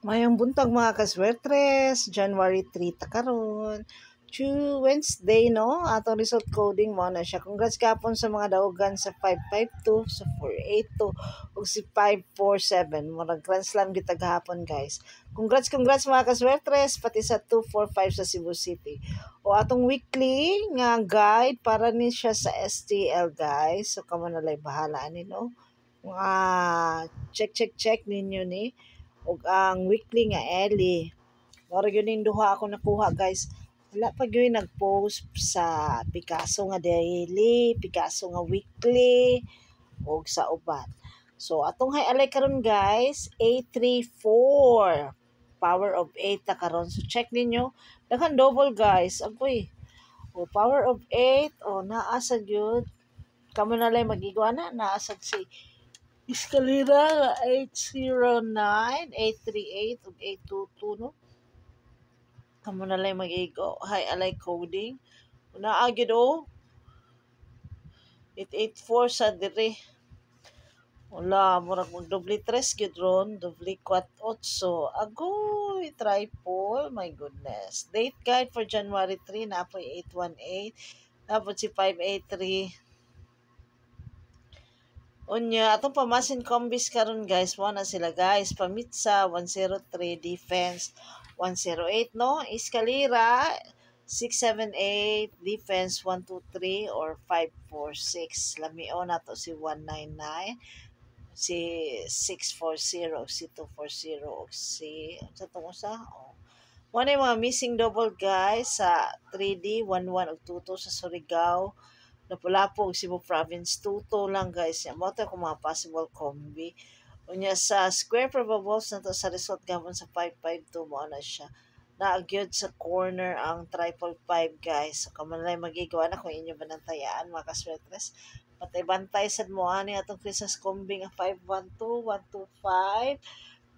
Mayong buntag mga kaswertres, January 3 ta karon. Wednesday no, atong result coding mo na siya. Congrats kapon sa mga daugan sa 552, sa 482 ug si 547. Murag grand slam kita gahapon guys. Congrats mga kaswertres pati sa 245 sa Cebu City. O atong weekly nga guide para ni siya sa STL guys. So kamo na lay bahala ani no. Check ninyo ni ug ang weekly nga Ellie. Moro yun yung duha ako nakuha guys. Wala pa yun nag-post sa Picasso nga daily, Picasso nga weekly, ug sa uban. So atong alay karon guys, 834. Power of 8 ta karon. So check ninyo. Daghan double guys. Agoy. O power of 8 o naasa gyud. Kamo na lang magigwa na naasag si Escalera 809, 838 ug 822 no. Kamo na lang mag-igo. Hi, alay coding. Naagid o. 884 sa dire. Wala, murag mag-doble 3 gyud ron, doble 48. Agoy, triple. My goodness. Date guide for January 3 na po 818. Tapos si 583. Unya, atong pamasin combis karon guys, mo na sila guys. Pamitsa 103, defense 108 no. Escalera 678, defense 123 or 546. Lamio na to si 199, si 640, si 240, si sa tong usa. Oh. One mga missing double guys sa 3D 11 ug 22 sa Surigao. Napulapog Cebu Province, 2 lang guys. Mo to kung mga possible combi. Unya sa square probables na to sa result gapon sa 552 mo na siya. Naagyod sa corner ang 555 guys. So kamalay magigawa na kung inyo banantayaan mga kaswetres. Patay-bantay sad mo ani atong Christmas combi nga 512, 125.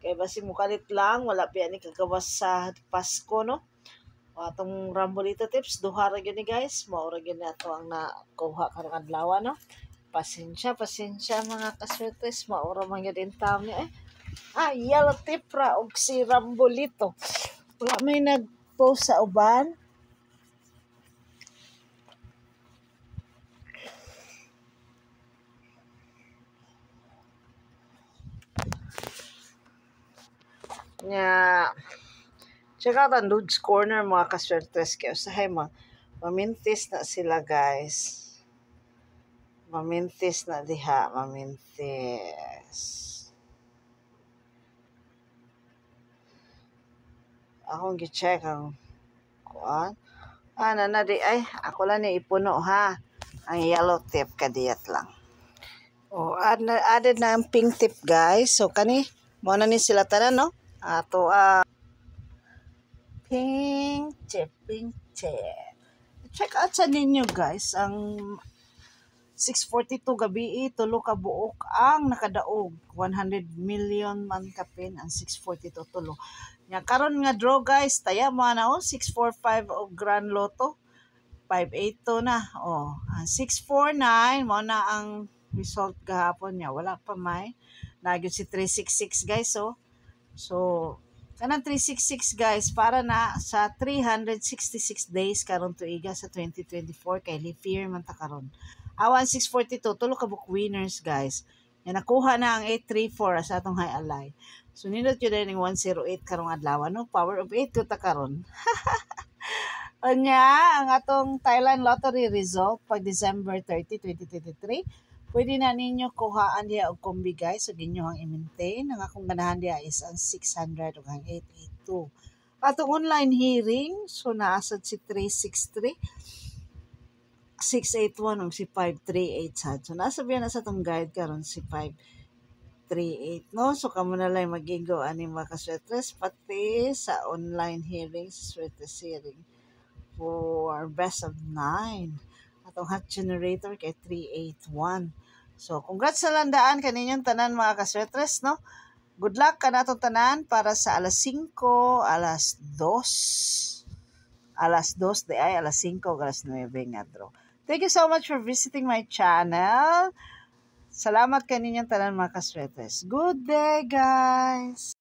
Kay basi mo kalit lang, wala pa ni kagawas sa Pasko no. Atong Rambolito tips, duha ra gyud ni guys. Mao ra gyud nato ang nakuha karong adlaw no. Pasensya mga kaswetres, mao ra man gyud in tami yellow tip ra og si Rambolito. Wala may nag-post sa uban. Check out ang Dude's Corner mga kaswertres kayo. Usahay mamintis na sila guys. Mamintis na diha. Mamintis. Akong gi-check ang kuan. Ako lang ni ipuno ha. Ang yellow tip kadiyat lang. Added na ang pink tip guys. So kani mo na ni sila tanan no. Ato pink tip. Check out sa ninyo guys ang 642 gabi tulo ka buok ang nakadaog 100 million man kapin ang 642 tulo. Nya karon nga draw guys, taya mo na 645 og Grand Lotto. 582 na. Ang 649 mo na ang result gahapon niya. Wala pa may. Nagyod si 366 guys So kanang 366 guys para na sa 366 days karon tuiga sa 2024 kay leap year man ta karon. Awan 642 tulo ka book winners guys. Yan nakuha na ang 834 sa atong high alay. So nindot yun din yung 108 karong adlaw no. Power of 8 ko ta karon. Unya ang atong Thailand lottery result pag December 30, 2023. Pwede na ninyo kuhaan diya og kombi guys so ginyo ang i-maintain. Ang akong ganahan diya is ang 600 ug ang 882. Atong online hearing so naasad si 363, 681 ug si 538 sad. So nasa biya na sa tong guide karon si 538 no. So kamo na lang magigo ani mga kaswetres pati sa online hearing sa Swetres hearing for best of 9. Atong hot generator kay 381. So congrats sa landaan kaninyong tanan mga kaswetres no. Good luck kanatong tanan para sa alas 5, alas 2 alas 5 alas 9 nga draw. Thank you so much for visiting my channel. Salamat kaninyong tanan mga kaswetres. Good day guys!